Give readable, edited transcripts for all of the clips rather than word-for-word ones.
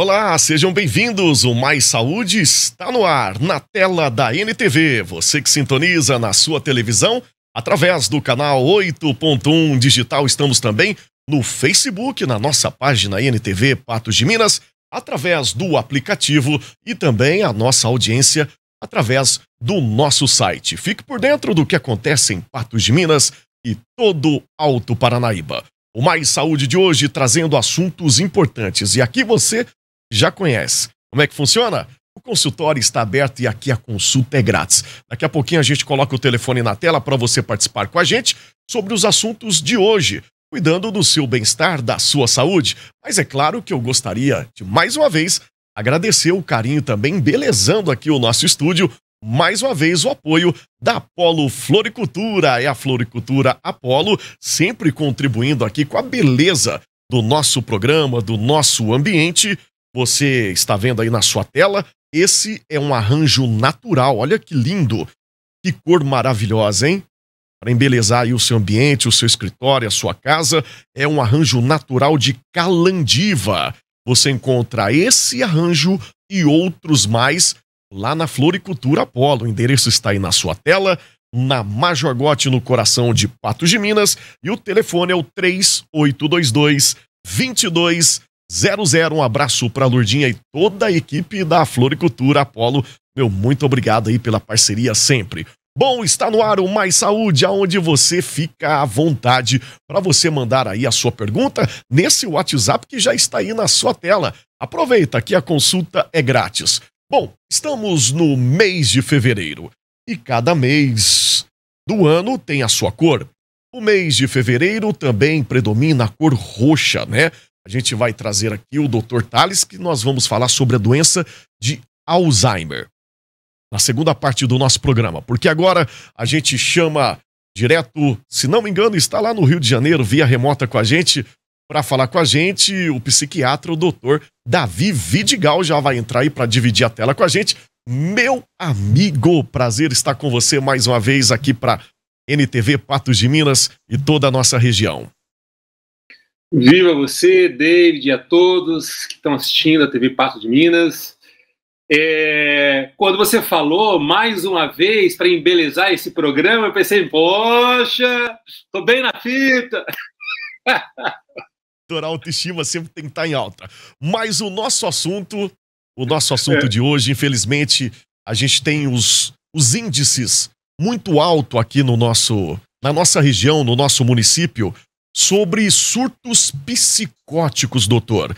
Olá, sejam bem-vindos. O Mais Saúde está no ar, na tela da NTV. Você que sintoniza na sua televisão, através do canal 8.1 Digital. Estamos também no Facebook, na nossa página NTV Patos de Minas, através do aplicativo e também a nossa audiência através do nosso site. Fique por dentro do que acontece em Patos de Minas e todo o Alto Paranaíba. O Mais Saúde de hoje trazendo assuntos importantes. E aqui você já conhece. Como é que funciona? O consultório está aberto e aqui a consulta é grátis. Daqui a pouquinho a gente coloca o telefone na tela para você participar com a gente sobre os assuntos de hoje, cuidando do seu bem-estar, da sua saúde. Mas é claro que eu gostaria de, mais uma vez, agradecer o carinho também, embelezando aqui o nosso estúdio, mais uma vez o apoio da Apollo Floricultura. É a Floricultura Apollo, sempre contribuindo aqui com a beleza do nosso programa, do nosso ambiente. Você está vendo aí na sua tela, esse é um arranjo natural, olha que lindo, que cor maravilhosa, hein? Para embelezar aí o seu ambiente, o seu escritório, a sua casa, é um arranjo natural de calandiva. Você encontra esse arranjo e outros mais lá na Floricultura Apollo. O endereço está aí na sua tela, na Major Gotti, no coração de Patos de Minas, e o telefone é o 3822-2200. Um abraço para a Lourdinha e toda a equipe da Floricultura Apollo. Meu muito obrigado aí pela parceria sempre. Bom, está no ar o Mais Saúde, aonde você fica à vontade para você mandar aí a sua pergunta nesse WhatsApp que já está aí na sua tela. Aproveita que a consulta é grátis. Bom, estamos no mês de fevereiro e cada mês do ano tem a sua cor. O mês de fevereiro também predomina a cor roxa, né? A gente vai trazer aqui o Dr. Thales, que nós vamos falar sobre a doença de Alzheimer na segunda parte do nosso programa, porque agora a gente chama direto, se não me engano, está lá no Rio de Janeiro, via remota com a gente, para falar com a gente, o psiquiatra, o Dr. Davi Vidigal, já vai entrar aí para dividir a tela com a gente. Meu amigo, prazer estar com você mais uma vez aqui para NTV Patos de Minas e toda a nossa região. Viva você, David, e a todos que estão assistindo a TV Patos de Minas. Quando você falou, mais uma vez, para embelezar esse programa, eu pensei, poxa, tô bem na fita. A autoestima sempre tem que estar em alta. Mas o nosso assunto de hoje, infelizmente, a gente tem os índices muito altos aqui na nossa região, no nosso município, sobre surtos psicóticos, doutor.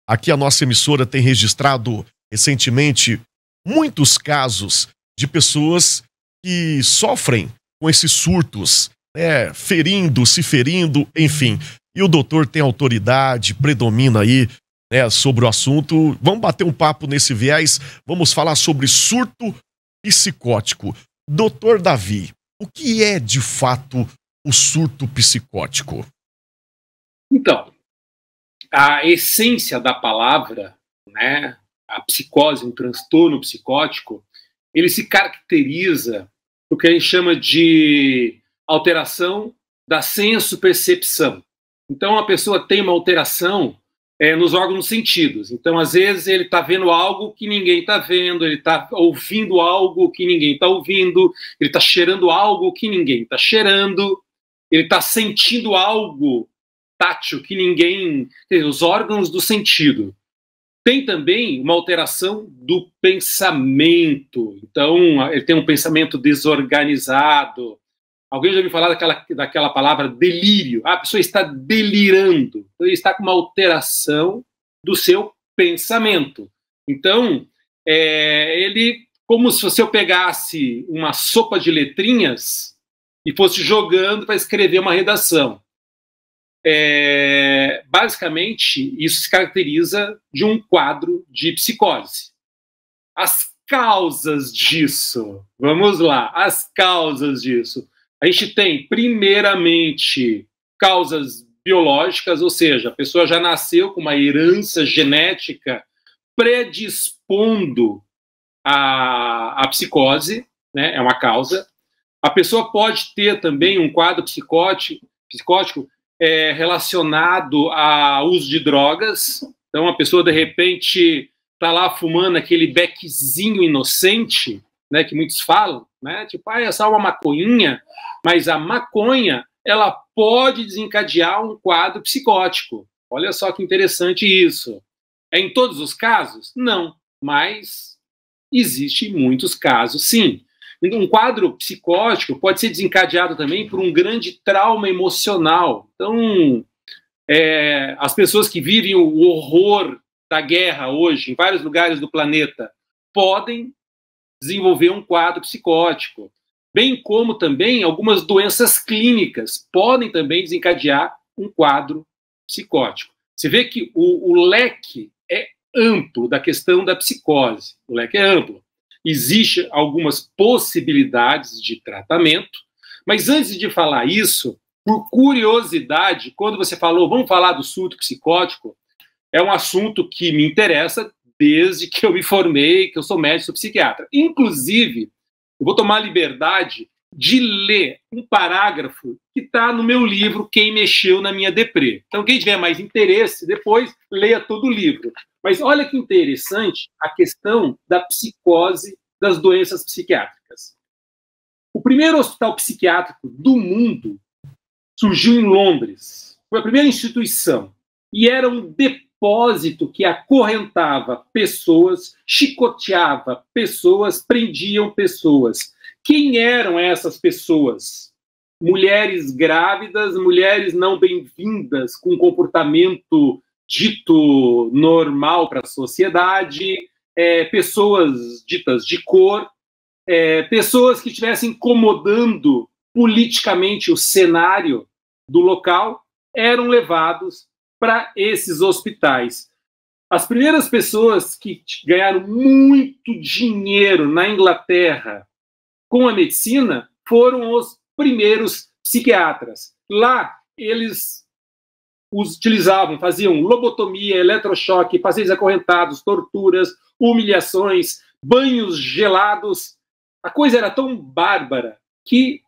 Aqui a nossa emissora tem registrado recentemente muitos casos de pessoas que sofrem com esses surtos, né, se ferindo, enfim. E o doutor tem autoridade, predomina aí, né, sobre o assunto. Vamos bater um papo nesse viés, vamos falar sobre surto psicótico. Doutor Davi, o que é de fato o surto psicótico? Então, a essência da palavra, né, a psicose, um transtorno psicótico, ele se caracteriza por que a gente chama de alteração da senso-percepção. Então, a pessoa tem uma alteração nos órgãos dos sentidos. Então, às vezes, ele está vendo algo que ninguém está vendo, ele está ouvindo algo que ninguém está ouvindo, ele está cheirando algo que ninguém está cheirando, ele está sentindo algo tátil que ninguém... Os órgãos do sentido. Tem também uma alteração do pensamento. Então, ele tem um pensamento desorganizado. Alguém já ouviu falar daquela palavra delírio? A pessoa está delirando. Ele está com uma alteração do seu pensamento. Então, ele, como se eu pegasse uma sopa de letrinhas e fosse jogando para escrever uma redação. Basicamente, isso se caracteriza de um quadro de psicose. As causas disso, vamos lá, as causas disso. A gente tem, primeiramente, causas biológicas, ou seja, a pessoa já nasceu com uma herança genética predispondo a psicose, né, é uma causa. A pessoa pode ter também um quadro psicótico relacionado ao uso de drogas, Então, a pessoa, de repente, está lá fumando aquele beckzinho inocente, né, que muitos falam, né, tipo, é só uma maconhinha, mas a maconha, ela pode desencadear um quadro psicótico. Olha só que interessante isso. É em todos os casos? Não, mas existe muitos casos, sim. Um quadro psicótico pode ser desencadeado também por um grande trauma emocional. Então, as pessoas que vivem o horror da guerra hoje, em vários lugares do planeta, podem desenvolver um quadro psicótico. Bem como também algumas doenças clínicas podem também desencadear um quadro psicótico. Você vê que o leque é amplo da questão da psicose. O leque é amplo. Existem algumas possibilidades de tratamento, mas antes de falar isso, por curiosidade, quando você falou, vamos falar do surto psicótico, é um assunto que me interessa desde que eu me formei, que eu sou médico, sou psiquiatra. Inclusive, eu vou tomar a liberdade de ler um parágrafo que está no meu livro Quem Mexeu na Minha Deprê. Então, quem tiver mais interesse, depois leia todo o livro. Mas olha que interessante a questão da psicose das doenças psiquiátricas. O primeiro hospital psiquiátrico do mundo surgiu em Londres. Foi a primeira instituição. E era um depósito que acorrentava pessoas, chicoteava pessoas, prendiam pessoas. Quem eram essas pessoas? Mulheres grávidas, mulheres não bem-vindas, com comportamento dito normal para a sociedade, pessoas ditas de cor, pessoas que estivessem incomodando politicamente o cenário do local, eram levados para esses hospitais. As primeiras pessoas que ganharam muito dinheiro na Inglaterra com a medicina foram os primeiros psiquiatras. Lá, eles os utilizavam, faziam lobotomia, eletrochoque, passeios acorrentados, torturas, humilhações, banhos gelados. A coisa era tão bárbara que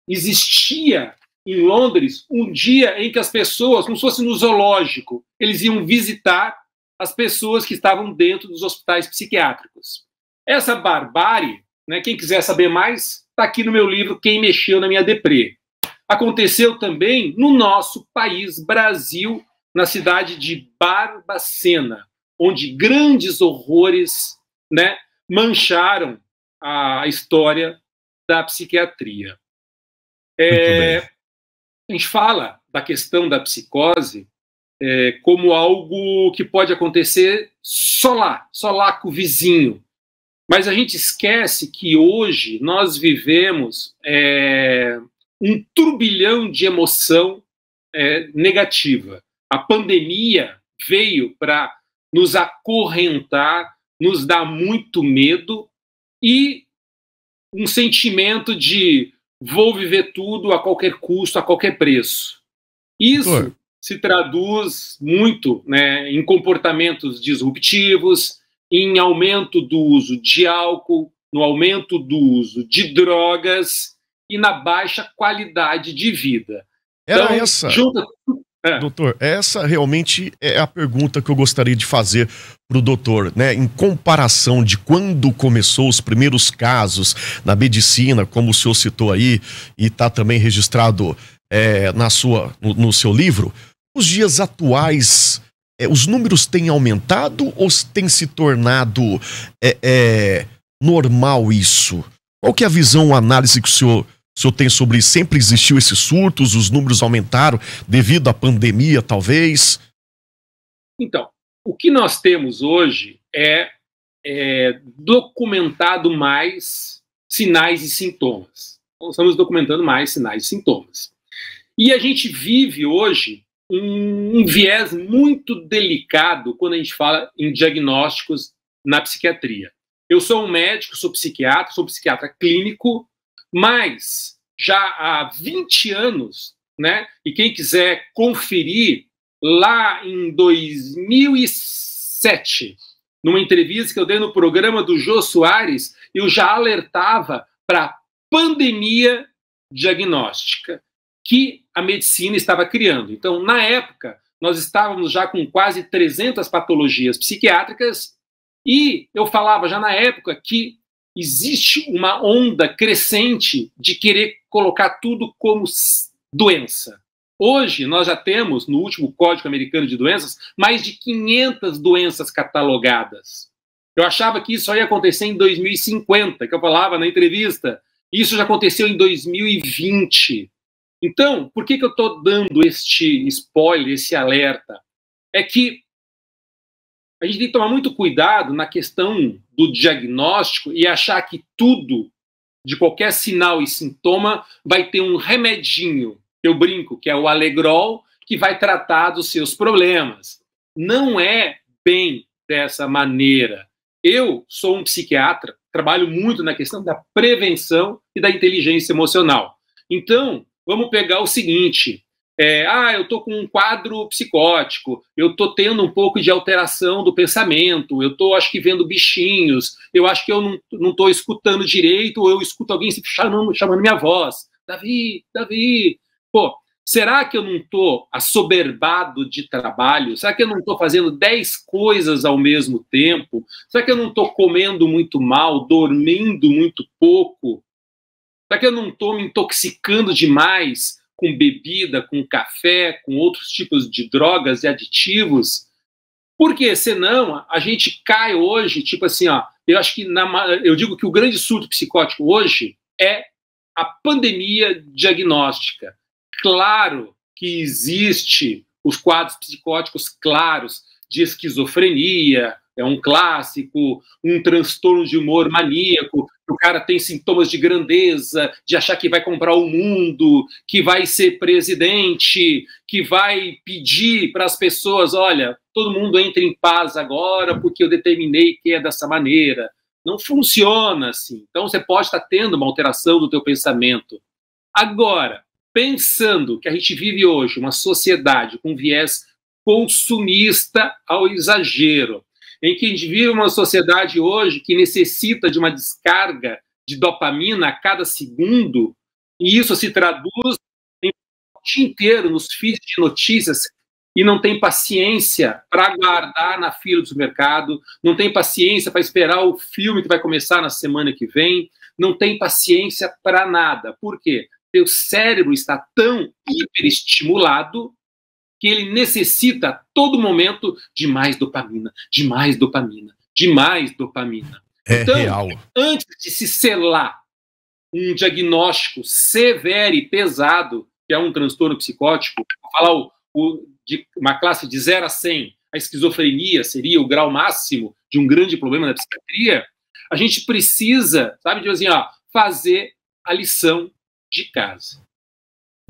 existia em Londres um dia em que as pessoas, como se fosse no zoológico, eles iam visitar as pessoas que estavam dentro dos hospitais psiquiátricos. Essa barbárie, né, quem quiser saber mais, está aqui no meu livro Quem Mexeu na Minha Deprê. Aconteceu também no nosso país, Brasil, na cidade de Barbacena, onde grandes horrores, né, mancharam a história da psiquiatria. A gente fala da questão da psicose como algo que pode acontecer só lá com o vizinho. Mas a gente esquece que hoje nós vivemos um turbilhão de emoção negativa. A pandemia veio para nos acorrentar, nos dar muito medo e um sentimento de vou viver tudo a qualquer custo, a qualquer preço. Isso se traduz muito, né, em comportamentos disruptivos, em aumento do uso de álcool, no aumento do uso de drogas e na baixa qualidade de vida. Era então, essa, doutor, essa realmente é a pergunta que eu gostaria de fazer para o doutor, né? Em comparação de quando começou os primeiros casos na medicina, como o senhor citou aí, e está também registrado no seu livro, os dias atuais, os números têm aumentado ou tem se tornado normal isso? Qual que é a visão, a análise que o senhor tem sobre isso? Sempre existiu esses surtos, os números aumentaram devido à pandemia, talvez? Então, o que nós temos hoje é documentado mais sinais e sintomas. Então, estamos documentando mais sinais e sintomas. E a gente vive hoje um viés muito delicado quando a gente fala em diagnósticos na psiquiatria. Eu sou um médico, sou psiquiatra clínico, mas já há 20 anos, né? E quem quiser conferir, lá em 2007, numa entrevista que eu dei no programa do Jô Soares, eu já alertava para a pandemia diagnóstica que a medicina estava criando. Então, na época, nós estávamos já com quase 300 patologias psiquiátricas e eu falava já na época que existe uma onda crescente de querer colocar tudo como doença. Hoje, nós já temos, no último Código Americano de Doenças, mais de 500 doenças catalogadas. Eu achava que isso só ia acontecer em 2050, que eu falava na entrevista. Isso já aconteceu em 2020. Então, por que eu estou dando este spoiler, esse alerta? É que a gente tem que tomar muito cuidado na questão do diagnóstico e achar que tudo, de qualquer sinal e sintoma, vai ter um remedinho. Eu brinco, que é o Alegrol, que vai tratar dos seus problemas. Não é bem dessa maneira. Eu sou um psiquiatra, trabalho muito na questão da prevenção e da inteligência emocional. Então, vamos pegar o seguinte, eu estou com um quadro psicótico, eu estou tendo um pouco de alteração do pensamento, eu estou, acho que, vendo bichinhos, eu acho que eu não estou escutando direito, ou eu escuto alguém se chamando minha voz. Davi, Davi. Pô, será que eu não estou assoberbado de trabalho? Será que eu não estou fazendo 10 coisas ao mesmo tempo? Será que eu não estou comendo muito mal, dormindo muito pouco? Será que eu não estou me intoxicando demais com bebida, com café, com outros tipos de drogas e aditivos? Porque senão a gente cai hoje, tipo assim, ó, eu acho que eu digo que o grande surto psicótico hoje é a pandemia diagnóstica. Claro que existe os quadros psicóticos claros de esquizofrenia, é um clássico, um transtorno de humor maníaco, o cara tem sintomas de grandeza, de achar que vai comprar o mundo, que vai ser presidente, que vai pedir para as pessoas, olha, todo mundo entre em paz agora porque eu determinei que é dessa maneira. Não funciona assim. Então você pode estar tendo uma alteração do teu pensamento. Agora, pensando que a gente vive hoje uma sociedade com viés consumista ao exagero, em que a gente vive uma sociedade hoje que necessita de uma descarga de dopamina a cada segundo, e isso se traduz em o dia inteiro nos feeds de notícias e não tem paciência para aguardar na fila do supermercado, não tem paciência para esperar o filme que vai começar na semana que vem, não tem paciência para nada. Por quê? Teu cérebro está tão hiperestimulado que ele necessita a todo momento de mais dopamina, de mais dopamina, de mais dopamina. Então, real. Antes de se selar um diagnóstico severo e pesado, que é um transtorno psicótico, vou falar de uma classe de 0 a 100, a esquizofrenia seria o grau máximo de um grande problema da psiquiatria, a gente precisa, sabe, de assim, fazer a lição de casa.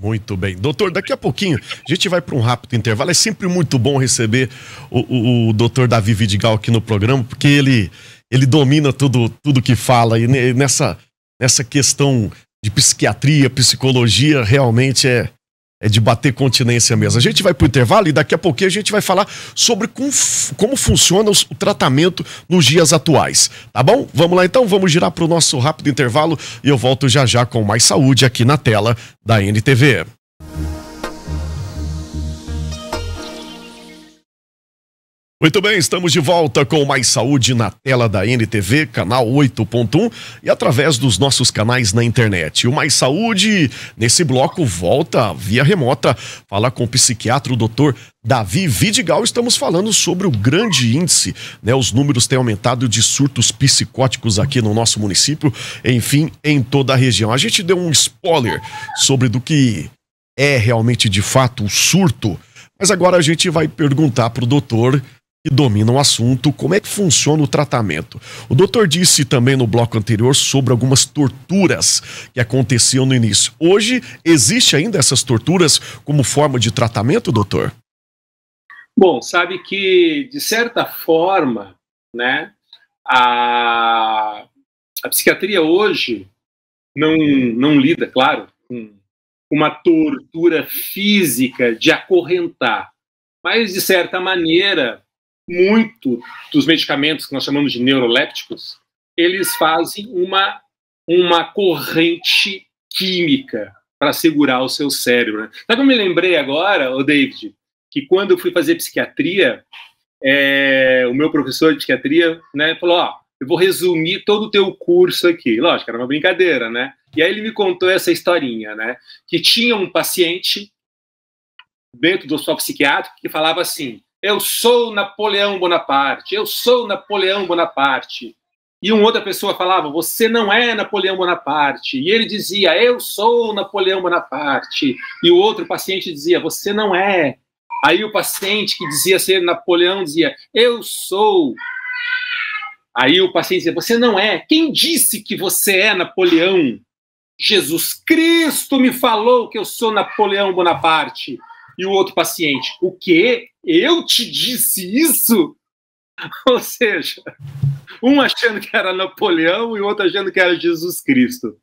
Muito bem. Doutor, daqui a pouquinho a gente vai para um rápido intervalo. É sempre muito bom receber o doutor Davi Vidigal aqui no programa, porque ele domina tudo que fala. E nessa questão de psiquiatria, psicologia, realmente é de bater continência mesmo. A gente vai para o intervalo e daqui a pouquinho a gente vai falar sobre como funciona o tratamento nos dias atuais. Tá bom? Vamos lá então, vamos girar para o nosso rápido intervalo e eu volto já já com mais saúde aqui na tela da NTV. Muito bem, estamos de volta com mais saúde na tela da NTV, canal 8.1 e através dos nossos canais na internet. O Mais Saúde, nesse bloco, volta via remota, fala com o psiquiatra, o doutor Davi Vidigal. Estamos falando sobre o grande índice, né? Os números têm aumentado de surtos psicóticos aqui no nosso município, enfim, em toda a região. A gente deu um spoiler sobre do que é realmente, de fato, o surto, mas agora a gente vai perguntar para o doutor que domina o assunto, como é que funciona o tratamento. O doutor disse também no bloco anterior sobre algumas torturas que aconteciam no início. Hoje, existe ainda essas torturas como forma de tratamento, doutor? Bom, sabe que, de certa forma, né, a psiquiatria hoje não lida, claro, com uma tortura física de acorrentar, mas, de certa maneira, muito dos medicamentos que nós chamamos de neurolépticos, eles fazem uma corrente química para segurar o seu cérebro. Né? Sabe o que eu me lembrei agora, David? que quando eu fui fazer psiquiatria, o meu professor de psiquiatria, né, falou, ó, eu vou resumir todo o teu curso aqui. Lógico, era uma brincadeira, né? E aí ele me contou essa historinha, né? Que tinha um paciente dentro do hospital psiquiátrico que falava assim, eu sou Napoleão Bonaparte, eu sou Napoleão Bonaparte. E uma outra pessoa falava, você não é Napoleão Bonaparte. E ele dizia, eu sou Napoleão Bonaparte. E o outro paciente dizia, você não é. Aí o paciente que dizia ser Napoleão dizia, eu sou. Aí o paciente dizia, você não é. Quem disse que você é Napoleão? Jesus Cristo me falou que eu sou Napoleão Bonaparte. E o outro paciente, o quê? Eu te disse isso? Ou seja, um achando que era Napoleão e o outro achando que era Jesus Cristo.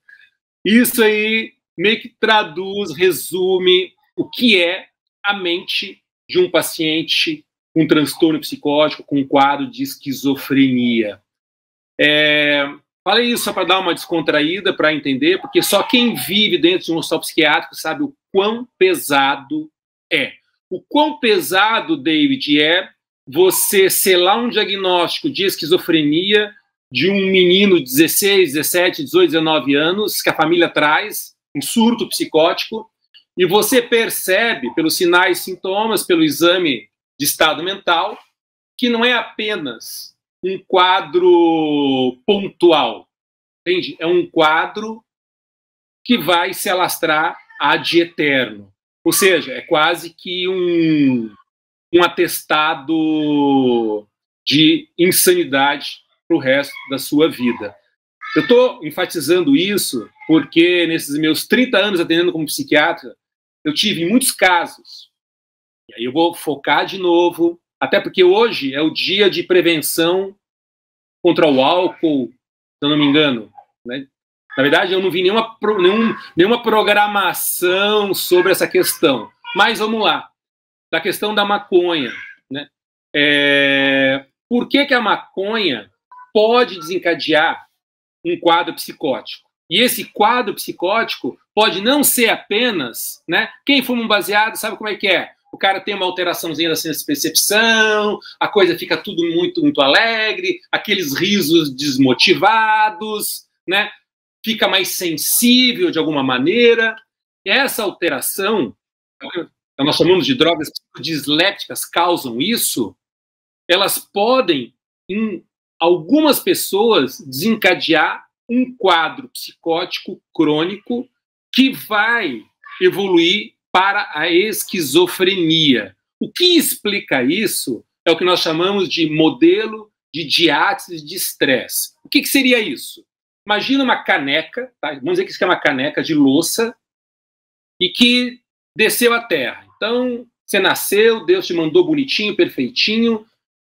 Isso aí meio que traduz, resume o que é a mente de um paciente com transtorno psicótico, com um quadro de esquizofrenia. Falei isso só para dar uma descontraída, para entender, porque só quem vive dentro de um hospital psiquiátrico sabe o quão pesado é. O quão pesado, David, é você selar um diagnóstico de esquizofrenia de um menino de 16, 17, 18, 19 anos, que a família traz, um surto psicótico, e você percebe, pelos sinais e sintomas, pelo exame de estado mental, que não é apenas um quadro pontual, entende? É um quadro que vai se alastrar ad eterno. Ou seja, é quase que um atestado de insanidade para o resto da sua vida. Eu estou enfatizando isso porque nesses meus 30 anos atendendo como psiquiatra, eu tive muitos casos. E aí eu vou focar de novo, até porque hoje é o dia de prevenção contra o álcool, se eu não me engano, né? Na verdade, eu não vi nenhuma programação sobre essa questão. Mas vamos lá. Da questão da maconha, né? Por que a maconha pode desencadear um quadro psicótico? E esse quadro psicótico pode não ser apenas, né? Quem fuma um baseado sabe como é que é. O cara tem uma alteraçãozinha da percepção, a coisa fica tudo muito, muito alegre, aqueles risos desmotivados, né? Fica mais sensível de alguma maneira. E essa alteração, nós chamamos de drogas dislépticas, causam isso, elas podem, em algumas pessoas, desencadear um quadro psicótico crônico que vai evoluir para a esquizofrenia. O que explica isso é o que nós chamamos de modelo de diátese de estresse. O que seria isso? Imagina uma caneca, tá? Vamos dizer que isso é uma caneca de louça e que desceu à terra. Então, você nasceu, Deus te mandou bonitinho, perfeitinho,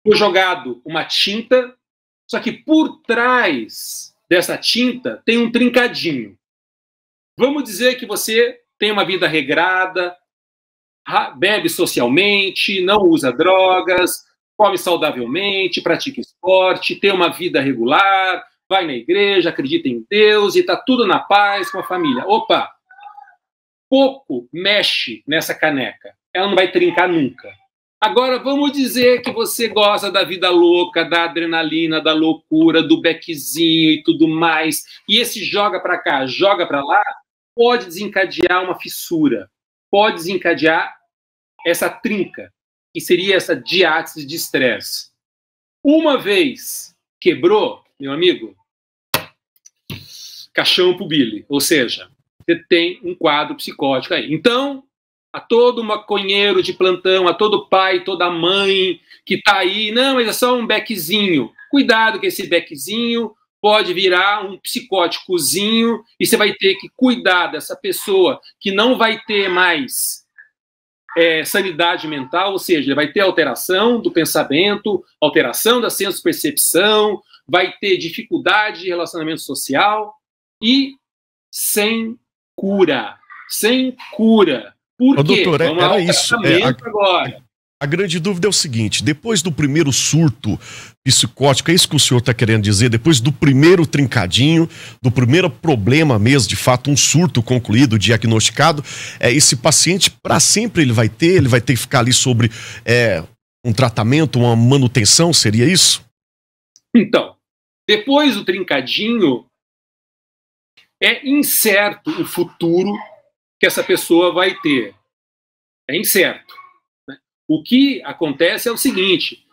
foi jogado uma tinta, só que por trás dessa tinta tem um trincadinho. Vamos dizer que você tem uma vida regrada, bebe socialmente, não usa drogas, come saudavelmente, pratica esporte, tem uma vida regular, vai na igreja, acredita em Deus e está tudo na paz com a família. Opa! Pouco mexe nessa caneca. Ela não vai trincar nunca. Agora, vamos dizer que você gosta da vida louca, da adrenalina, da loucura, do bequezinho e tudo mais, e esse joga para cá, joga para lá, pode desencadear uma fissura, pode desencadear essa trinca, que seria essa diátese de estresse. Uma vez quebrou, meu amigo, caixão pro Billy, ou seja, você tem um quadro psicótico aí. Então, a todo maconheiro de plantão, a todo pai, toda mãe que está aí, não, mas é só um bequezinho. Cuidado que esse bequezinho pode virar um psicóticozinho e você vai ter que cuidar dessa pessoa que não vai ter mais sanidade mental, ou seja, ele vai ter alteração do pensamento, alteração da senso-percepção, vai ter dificuldade de relacionamento social e sem cura. Sem cura. Por quê? Doutor, vamos era ao isso. Agora. A grande dúvida é o seguinte, depois do primeiro surto psicótico, é isso que o senhor está querendo dizer, depois do primeiro trincadinho, do primeiro problema mesmo, de fato, um surto concluído, diagnosticado, esse paciente, para sempre ele vai ter que ficar ali sobre um tratamento, uma manutenção, seria isso? Então, depois do trincadinho, é incerto o futuro que essa pessoa vai ter. É incerto. O que acontece é o seguinte,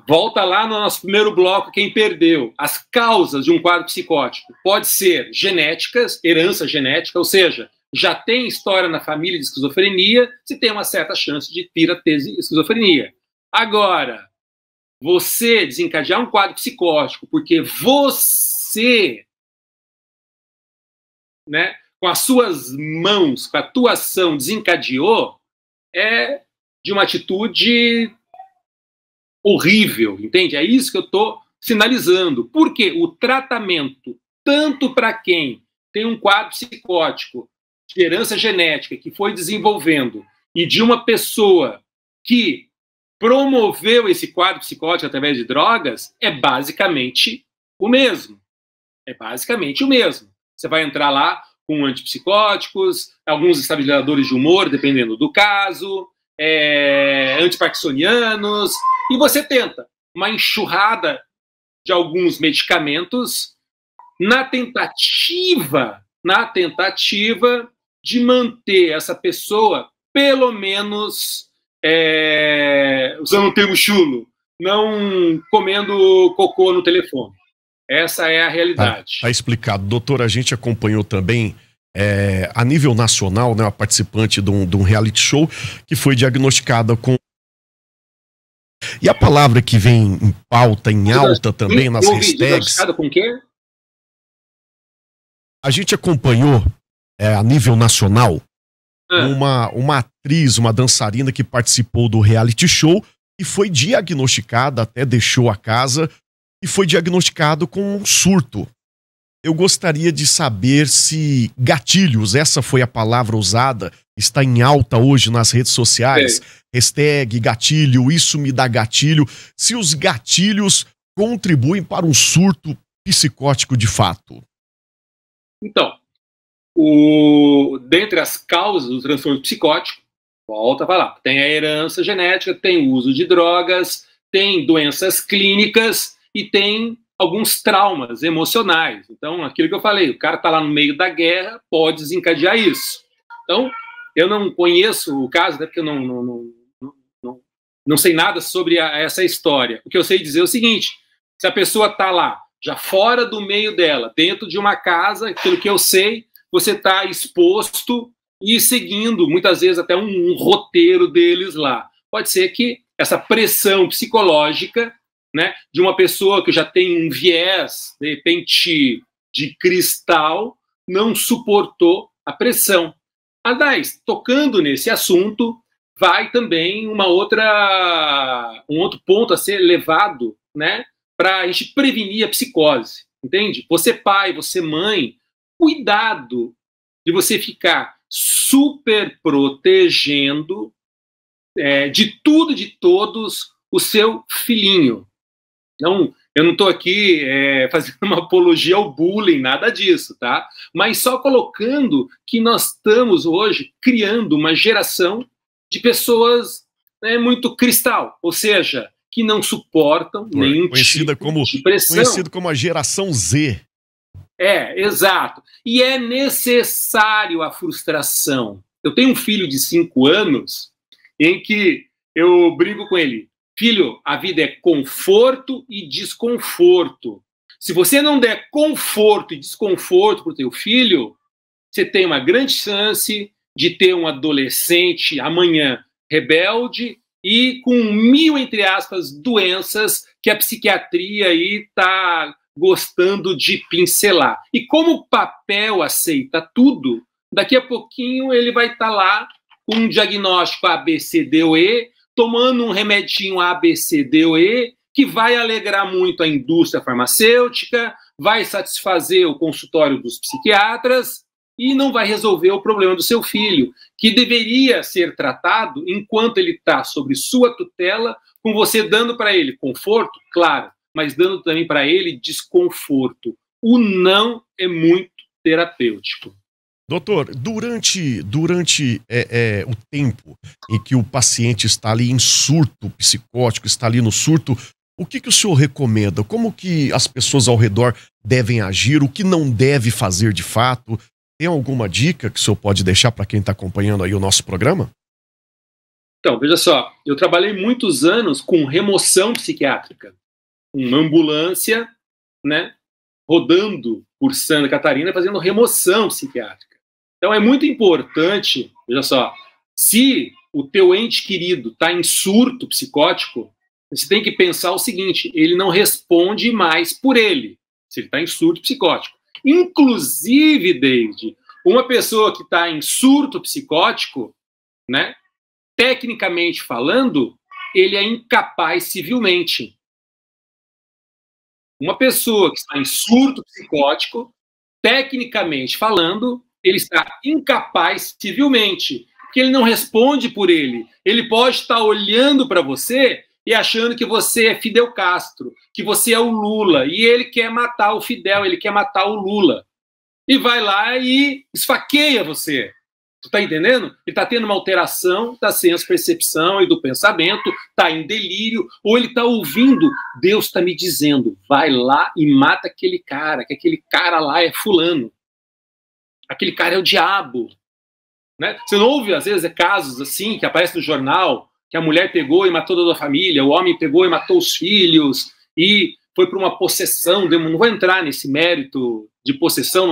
volta lá no nosso primeiro bloco, quem perdeu. As causas de um quadro psicótico pode ser genéticas, herança genética, ou seja, já tem história na família de esquizofrenia, se tem uma certa chance de vir a ter esquizofrenia. Agora, você desencadear um quadro psicótico porque você, né, com as suas mãos, com a tua ação, desencadeou, é de uma atitude horrível, entende? É isso que eu estou sinalizando. Porque o tratamento, tanto para quem tem um quadro psicótico de herança genética que foi desenvolvendo e de uma pessoa que promoveu esse quadro psicótico através de drogas, é basicamente o mesmo. É basicamente o mesmo. Você vai entrar lá com antipsicóticos, alguns estabilizadores de humor, dependendo do caso, antiparkinsonianos, e você tenta uma enxurrada de alguns medicamentos na tentativa de manter essa pessoa, pelo menos, usando um termo chulo, não comendo cocô no telefone. Essa é a realidade. Tá explicado. Doutor, a gente acompanhou também a nível nacional, né, uma participante de um reality show que foi diagnosticada com... E a palavra que vem em pauta, em alta também nas hashtags... Diagnosticada com o quê? A gente acompanhou, a nível nacional, uma atriz, uma dançarina que participou do reality show e foi diagnosticada, até deixou a casa, e foi diagnosticado com um surto. Eu gostaria de saber se gatilhos, essa foi a palavra usada, está em alta hoje nas redes sociais, hashtag gatilho, isso me dá gatilho, se os gatilhos contribuem para um surto psicótico de fato. Então, dentre as causas do transtorno psicótico, volta a falar, tem a herança genética, tem o uso de drogas, tem doenças clínicas e tem alguns traumas emocionais. Então, aquilo que eu falei, o cara está lá no meio da guerra, pode desencadear isso. Então, eu não conheço o caso, até porque eu não sei nada sobre essa história. O que eu sei dizer é o seguinte, se a pessoa está lá, já fora do meio dela, dentro de uma casa, pelo que eu sei, você está exposto e seguindo, muitas vezes, até um roteiro deles lá. Pode ser que essa pressão psicológica, né, de uma pessoa que já tem um viés, de repente, de cristal, não suportou a pressão. Aliás, tocando nesse assunto, vai também um outro ponto a ser levado, né, para a gente prevenir a psicose, entende? Você pai, você mãe, cuidado de você ficar super protegendo de tudo e de todos o seu filhinho. Não, eu não estou aqui fazendo uma apologia ao bullying, nada disso, tá? Mas só colocando que nós estamos hoje criando uma geração de pessoas muito cristal, ou seja, que não suportam nenhum tipo de pressão. Conhecido como a geração Z. Exato. E é necessário a frustração. Eu tenho um filho de 5 anos em que eu brigo com ele. Filho, a vida é conforto e desconforto. Se você não der conforto e desconforto para o teu filho, você tem uma grande chance de ter um adolescente amanhã rebelde e com 1000, entre aspas, doenças que a psiquiatria aí está gostando de pincelar. E como o papel aceita tudo, daqui a pouquinho ele vai estar lá com um diagnóstico A, B, C, D ou E, tomando um remedinho A, B, C, D ou E, que vai alegrar muito a indústria farmacêutica, vai satisfazer o consultório dos psiquiatras, e não vai resolver o problema do seu filho, que deveria ser tratado enquanto ele está sob sua tutela, com você dando para ele conforto, claro, mas dando também para ele desconforto. O não é muito terapêutico. Doutor, durante o tempo em que o paciente está ali em surto psicótico, está ali no surto, o que o senhor recomenda? Como que as pessoas ao redor devem agir? O que não deve fazer de fato? Tem alguma dica que o senhor pode deixar para quem está acompanhando aí o nosso programa? Então, veja só, eu trabalhei muitos anos com remoção psiquiátrica, uma ambulância, né, rodando por Santa Catarina fazendo remoção psiquiátrica. Então é muito importante, veja só, se o teu ente querido está em surto psicótico, você tem que pensar o seguinte, ele não responde mais por ele, se ele está em surto psicótico. Inclusive, David, uma pessoa que está em surto psicótico, né, tecnicamente falando, ele é incapaz civilmente. Uma pessoa que está em surto psicótico, tecnicamente falando, ele está incapaz civilmente, porque ele não responde por ele. Ele pode estar olhando para você e achando que você é Fidel Castro, que você é o Lula, e ele quer matar o Fidel, ele quer matar o Lula. E vai lá e esfaqueia você. Tu tá entendendo? Ele está tendo uma alteração da senso-percepção e do pensamento, está em delírio, ou ele está ouvindo, Deus está me dizendo, vai lá e mata aquele cara, que aquele cara lá é fulano. Aquele cara é o diabo. Né? Você não ouve, às vezes, casos assim, que aparece no jornal, que a mulher pegou e matou toda a família, o homem pegou e matou os filhos, e foi para uma possessão, não vou entrar nesse mérito de possessão,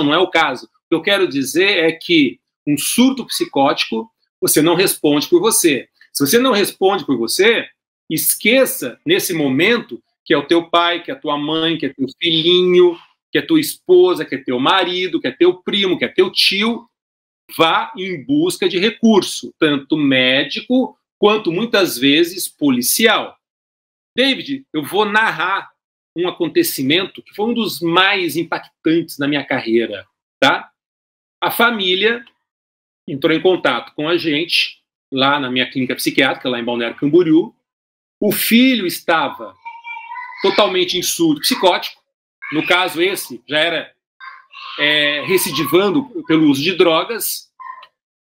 não é o caso. O que eu quero dizer é que um surto psicótico, você não responde por você. Se você não responde por você, esqueça, nesse momento, que é o teu pai, que é a tua mãe, que é teu filhinho, que é tua esposa, que é teu marido, que é teu primo, que é teu tio, vá em busca de recurso, tanto médico quanto, muitas vezes, policial. David, eu vou narrar um acontecimento que foi um dos mais impactantes na minha carreira, tá? A família entrou em contato com a gente, lá na minha clínica psiquiátrica, lá em Balneário Camboriú. O filho estava totalmente em surto psicótico, no caso esse já era recidivando pelo uso de drogas,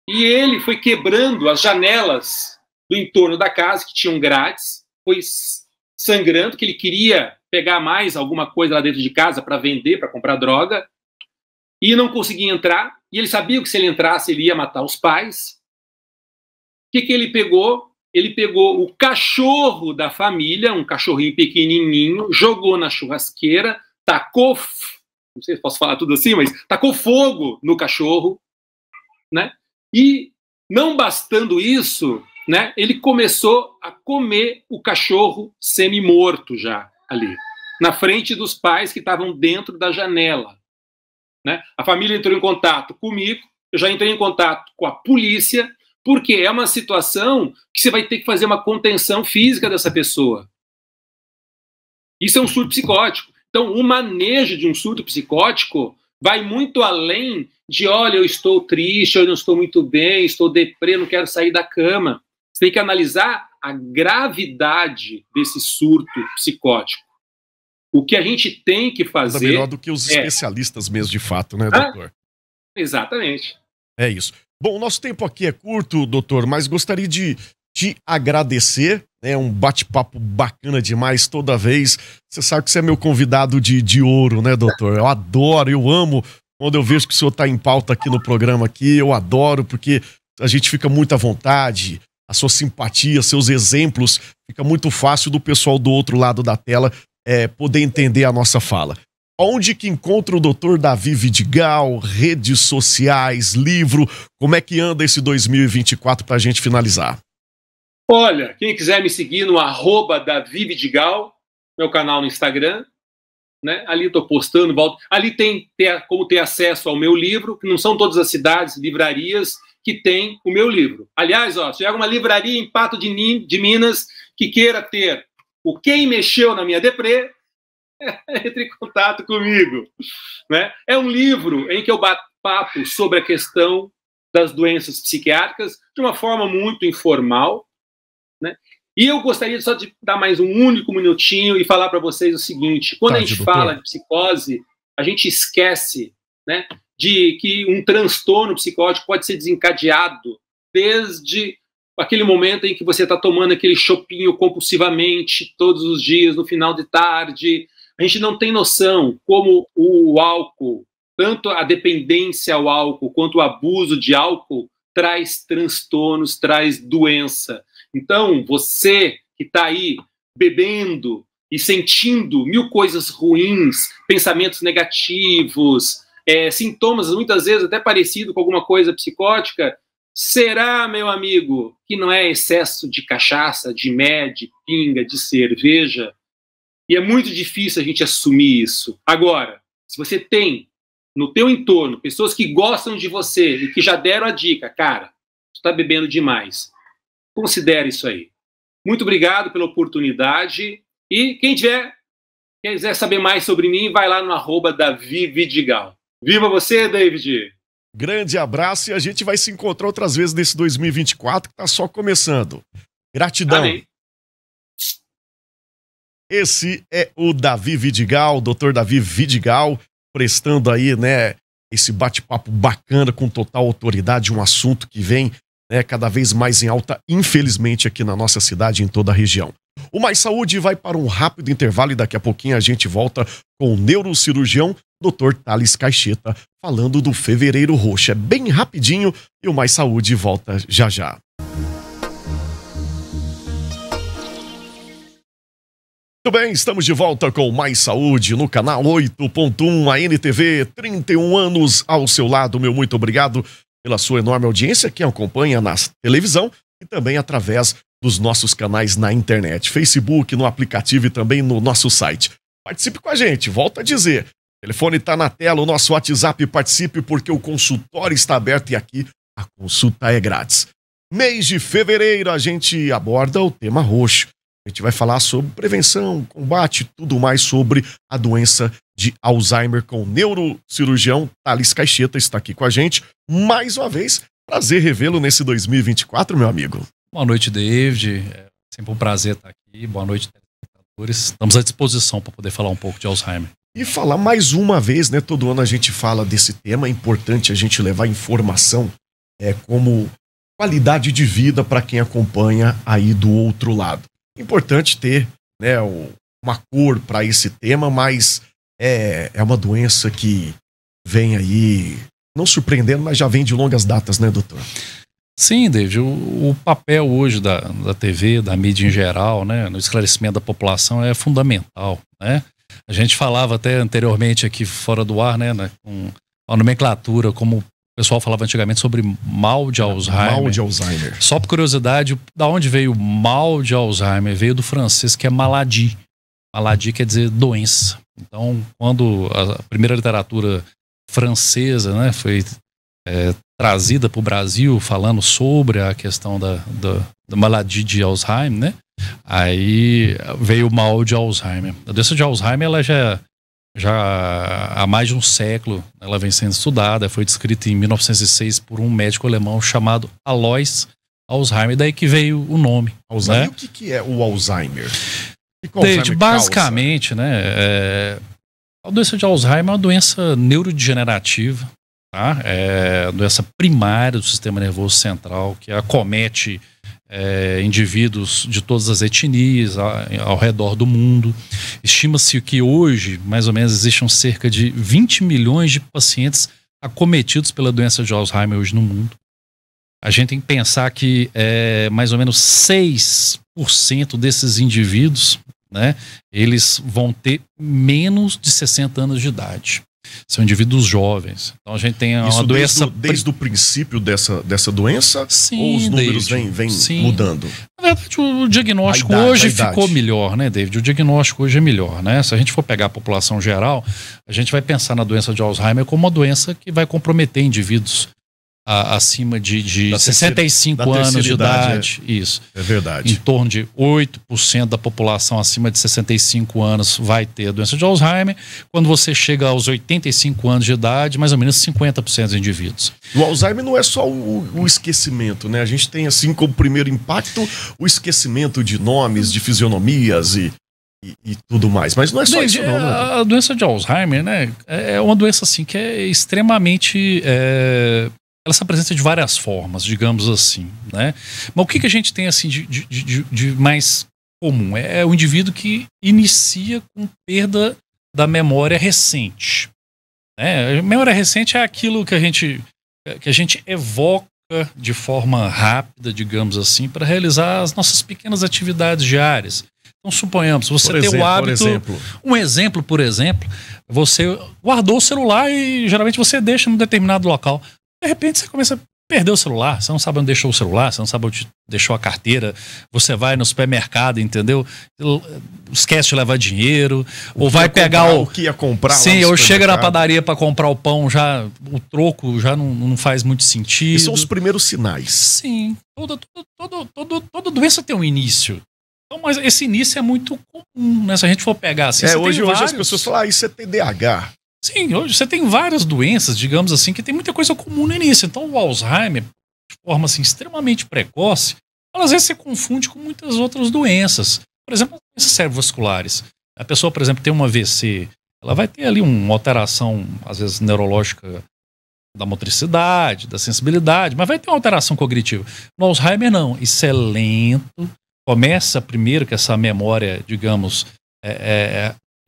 e ele foi quebrando as janelas do entorno da casa, que tinham grades, foi sangrando, que ele queria pegar mais alguma coisa lá dentro de casa para vender, para comprar droga, e não conseguia entrar, e ele sabia que se ele entrasse ele ia matar os pais. O que ele pegou? Ele pegou o cachorro da família, um cachorrinho pequenininho, jogou na churrasqueira, tacou, não sei se posso falar tudo assim, mas tacou fogo no cachorro, né? E não bastando isso, né, ele começou a comer o cachorro semi-morto já ali, na frente dos pais que estavam dentro da janela. Né? A família entrou em contato comigo, eu já entrei em contato com a polícia, porque é uma situação que você vai ter que fazer uma contenção física dessa pessoa. Isso é um surto psicótico. Então, o manejo de um surto psicótico vai muito além de, olha, eu estou triste, eu não estou muito bem, estou deprê, não quero sair da cama. Você tem que analisar a gravidade desse surto psicótico. O que a gente tem que fazer... Melhor do que os especialistas mesmo, de fato, né, doutor? Exatamente. É isso. Bom, o nosso tempo aqui é curto, doutor, mas gostaria de te agradecer. É um bate-papo bacana demais toda vez. Você sabe que você é meu convidado de ouro, né, doutor? Eu adoro, eu amo quando eu vejo que o senhor está em pauta aqui no programa aqui. Eu adoro, porque a gente fica muito à vontade. A sua simpatia, seus exemplos, fica muito fácil do pessoal do outro lado da tela poder entender a nossa fala. Onde que encontra o doutor Davi Vidigal, redes sociais, livro, como é que anda esse 2024 para a gente finalizar? Olha, quem quiser me seguir no @Davi Vidigal, meu canal no Instagram, né? Ali estou postando, volto. Ali tem como ter acesso ao meu livro, que não são todas as cidades, livrarias, que tem o meu livro. Aliás, ó, se tiver uma livraria em Pato de Minas que queira ter o Quem Mexeu na Minha Deprê, entre em contato comigo. Né? É um livro em que eu papo sobre a questão das doenças psiquiátricas de uma forma muito informal, né? E eu gostaria só de dar mais um único minutinho e falar para vocês o seguinte: quando a gente fala de psicose, a gente esquece, né, de que um transtorno psicótico pode ser desencadeado desde aquele momento em que você está tomando aquele chopinho compulsivamente todos os dias, no final de tarde. A gente não tem noção como o álcool, tanto a dependência ao álcool quanto o abuso de álcool, traz transtornos, traz doença. Então, você que está aí bebendo e sentindo mil coisas ruins, pensamentos negativos, sintomas muitas vezes até parecido com alguma coisa psicótica, será, meu amigo, que não é excesso de cachaça, de mé, de pinga, de cerveja? E é muito difícil a gente assumir isso. Agora, se você tem no teu entorno pessoas que gostam de você e que já deram a dica, cara, tu está bebendo demais, considere isso aí. Muito obrigado pela oportunidade. E quem quiser saber mais sobre mim, vai lá no @Davi Vidigal. Viva você, David! Grande abraço e a gente vai se encontrar outras vezes nesse 2024 que tá só começando. Gratidão. Amém. Esse é o Davi Vidigal, Dr. Davi Vidigal, prestando aí, né, esse bate-papo bacana com total autoridade, um assunto que vem, né, cada vez mais em alta, infelizmente, aqui na nossa cidade e em toda a região. O Mais Saúde vai para um rápido intervalo e daqui a pouquinho a gente volta com o neurocirurgião Dr. Thales Caixeta, falando do Fevereiro Roxo. É bem rapidinho e o Mais Saúde volta já já. Muito bem, estamos de volta com Mais Saúde no canal 8.1 ANTV, 31 anos ao seu lado. Meu muito obrigado pela sua enorme audiência, que acompanha na televisão e também através dos nossos canais na internet, Facebook, no aplicativo e também no nosso site. Participe com a gente, volto a dizer, o telefone está na tela, o nosso WhatsApp, participe porque o consultório está aberto e aqui a consulta é grátis. Mês de fevereiro a gente aborda o tema roxo. A gente vai falar sobre prevenção, combate, tudo mais sobre a doença de Alzheimer com o neurocirurgião Thales Caixeta, está aqui com a gente. Mais uma vez, prazer revê-lo nesse 2024, meu amigo. Boa noite, David. É sempre um prazer estar aqui. Boa noite, telespectadores. Estamos à disposição para poder falar um pouco de Alzheimer. E falar mais uma vez, né? Todo ano a gente fala desse tema. É importante a gente levar informação como qualidade de vida para quem acompanha aí do outro lado. Importante ter, né, uma cor para esse tema, mas é uma doença que vem aí, não surpreendendo, mas já vem de longas datas, né, doutor? Sim, David, o papel hoje da TV, da mídia em geral, né, no esclarecimento da população é fundamental, né? A gente falava até anteriormente aqui fora do ar, né, com a nomenclatura, como o pessoal falava antigamente sobre mal de Alzheimer. Mal de Alzheimer. Só por curiosidade, da onde veio o mal de Alzheimer? Veio do francês, que é maladie. Maladie quer dizer doença. Então, quando a primeira literatura francesa, né, foi trazida para o Brasil, falando sobre a questão da maladie de Alzheimer, né? Aí veio o mal de Alzheimer. A doença de Alzheimer, ela já há mais de um século, ela vem sendo estudada, foi descrita em 1906 por um médico alemão chamado Alois Alzheimer, daí que veio o nome. Alzheimer, né? E o que é o Alzheimer? David, basicamente, né, a doença de Alzheimer é uma doença neurodegenerativa, tá? É a doença primária do sistema nervoso central, que acomete indivíduos de todas as etnias ao redor do mundo. Estima-se que hoje, mais ou menos, existam cerca de 20 milhões de pacientes acometidos pela doença de Alzheimer hoje no mundo. A gente tem que pensar que mais ou menos 6% desses indivíduos, né, eles vão ter menos de 60 anos de idade. São indivíduos jovens. Então a gente tem uma doença... Desde o princípio dessa doença? Sim, ou os números vêm mudando? Na verdade, o diagnóstico hoje ficou melhor, né, David? O diagnóstico hoje é melhor, né? Se a gente for pegar a população geral, a gente vai pensar na doença de Alzheimer como uma doença que vai comprometer indivíduos acima de 65 anos de idade. Isso. É verdade. Em torno de 8% da população acima de 65 anos vai ter a doença de Alzheimer. Quando você chega aos 85 anos de idade, mais ou menos 50% dos indivíduos. O Alzheimer não é só o esquecimento, né? A gente tem, assim, como primeiro impacto, o esquecimento de nomes, de fisionomias e tudo mais. Mas não é só isso, não, né? A doença de Alzheimer, né, é uma doença assim que é extremamente... ela se apresenta de várias formas, digamos assim, né? Mas o que a gente tem assim de mais comum? É o indivíduo que inicia com perda da memória recente. Né? A memória recente é aquilo que a gente evoca de forma rápida, digamos assim, para realizar as nossas pequenas atividades diárias. Então, suponhamos, se você tem o hábito... Um exemplo, por exemplo, você guardou o celular e geralmente você deixa num determinado local. De repente você começa a perder o celular, você não sabe onde deixou o celular, você não sabe onde deixou a carteira, você vai no supermercado, entendeu? Esquece de levar dinheiro, ou vai pegar o que ia comprar. Sim, ou chega na padaria para comprar o pão, já o troco já não faz muito sentido. Esses são os primeiros sinais. Sim, toda doença tem um início. Então, mas esse início é muito comum, né? Se a gente for pegar assim, hoje as pessoas falam, isso é TDAH. Sim, hoje você tem várias doenças, digamos assim, que tem muita coisa comum no início. Então o Alzheimer, de forma assim, extremamente precoce, às vezes se confunde com muitas outras doenças. Por exemplo, doenças cerebrovasculares. A pessoa, por exemplo, tem um AVC, ela vai ter ali uma alteração, às vezes, neurológica da motricidade, da sensibilidade, mas vai ter uma alteração cognitiva. No Alzheimer, não. Isso é lento. Começa primeiro com essa memória, digamos,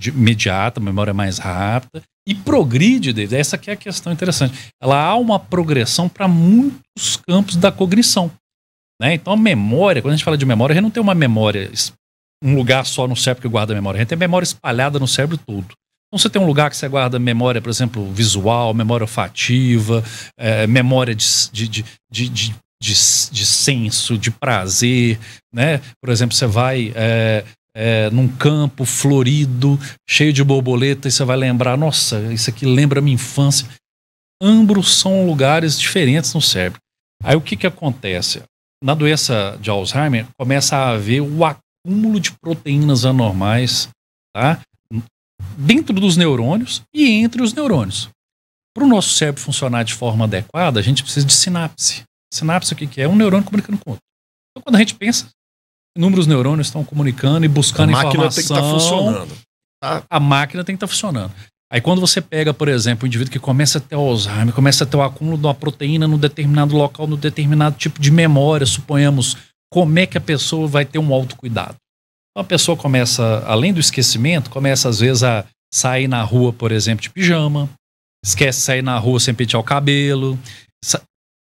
imediata, memória mais rápida, e progride, David. Essa aqui é a questão interessante. Ela há uma progressão para muitos campos da cognição. Né? Então a memória, quando a gente fala de memória, a gente não tem uma memória, um lugar só no cérebro que guarda a memória, a gente tem memória espalhada no cérebro todo. Então você tem um lugar que você guarda memória, por exemplo, visual, memória olfativa, memória de senso, de prazer, né? Por exemplo, você vai num campo florido, cheio de borboleta, e você vai lembrar, nossa, isso aqui lembra a minha infância. Ambos são lugares diferentes no cérebro. Aí o que acontece? Na doença de Alzheimer, começa a haver o acúmulo de proteínas anormais, tá? Dentro dos neurônios e entre os neurônios. Para o nosso cérebro funcionar de forma adequada, a gente precisa de sinapse. Sinapse, o que é? Um neurônio comunicando com o outro. Então, quando a gente pensa, inúmeros neurônios estão comunicando e buscando informação. A máquina tem que estar funcionando. Tá? A máquina tem que estar funcionando. Aí quando você pega, por exemplo, um indivíduo que começa a ter Alzheimer, começa a ter o acúmulo de uma proteína num determinado local, num determinado tipo de memória, suponhamos, como é que a pessoa vai ter um autocuidado? Então a pessoa começa, além do esquecimento, começa às vezes a sair na rua, por exemplo, de pijama, esquece de sair na rua sem pentear o cabelo.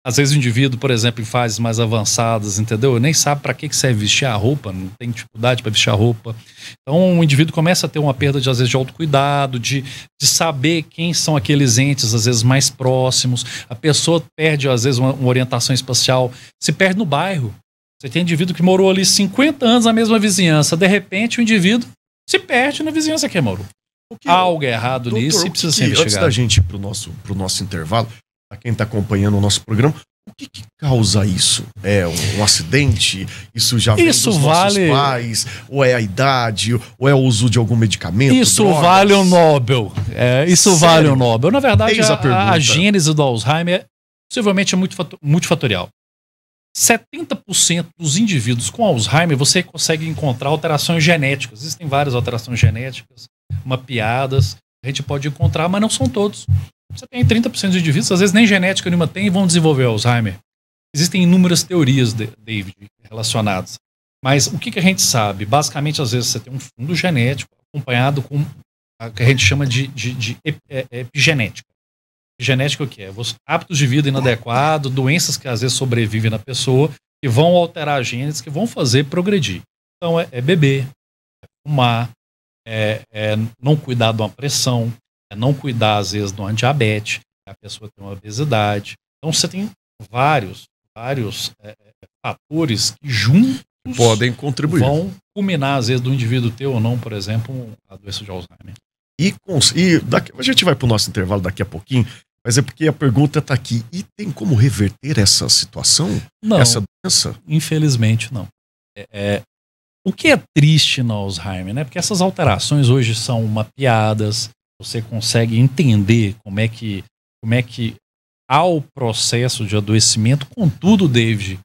Às vezes o indivíduo, por exemplo, em fases mais avançadas, entendeu? Nem sabe para que serve vestir a roupa, não tem dificuldade para vestir a roupa. Então o indivíduo começa a ter uma perda, às vezes, de autocuidado, de saber quem são aqueles entes, às vezes, mais próximos. A pessoa perde, às vezes, uma orientação espacial, se perde no bairro. Você tem indivíduo que morou ali 50 anos na mesma vizinhança, de repente o indivíduo se perde na vizinhança que morou. Há algo errado nisso e precisa ser investigado. Antes da gente ir pro nosso intervalo, para quem está acompanhando o nosso programa, o que causa isso? É um acidente? Isso já vem dos nossos pais? Ou é a idade? Ou é o uso de algum medicamento? Isso drogas? Vale o Nobel. Isso Sério? Vale o Nobel. Na verdade, a gênese do Alzheimer possivelmente é multifatorial. 70% dos indivíduos com Alzheimer você consegue encontrar alterações genéticas. Existem várias alterações genéticas mapeadas. A gente pode encontrar, mas não são todos. Você tem 30% de indivíduos, às vezes nem genética nenhuma tem e vão desenvolver Alzheimer. Existem inúmeras teorias, David, relacionadas. Mas o que a gente sabe? Basicamente, às vezes você tem um fundo genético acompanhado com o que a gente chama de epigenética. Epigenética o que é? Hábitos de vida inadequados, doenças que às vezes sobrevivem na pessoa, que vão alterar genes, que vão fazer progredir. Então é beber, é fumar, não cuidar de uma pressão, não cuidar, às vezes, de uma diabetes, a pessoa tem uma obesidade. Então, você tem vários fatores que juntos podem contribuir. Vão culminar, às vezes, do indivíduo ter ou não, por exemplo, a doença de Alzheimer. A gente vai para o nosso intervalo daqui a pouquinho, Mas é porque a pergunta está aqui, e tem como reverter essa situação? Não, essa doença? Infelizmente não. O que é triste no Alzheimer, né? Porque essas alterações hoje são mapeadas, você consegue entender como é que há o processo de adoecimento. Contudo, David,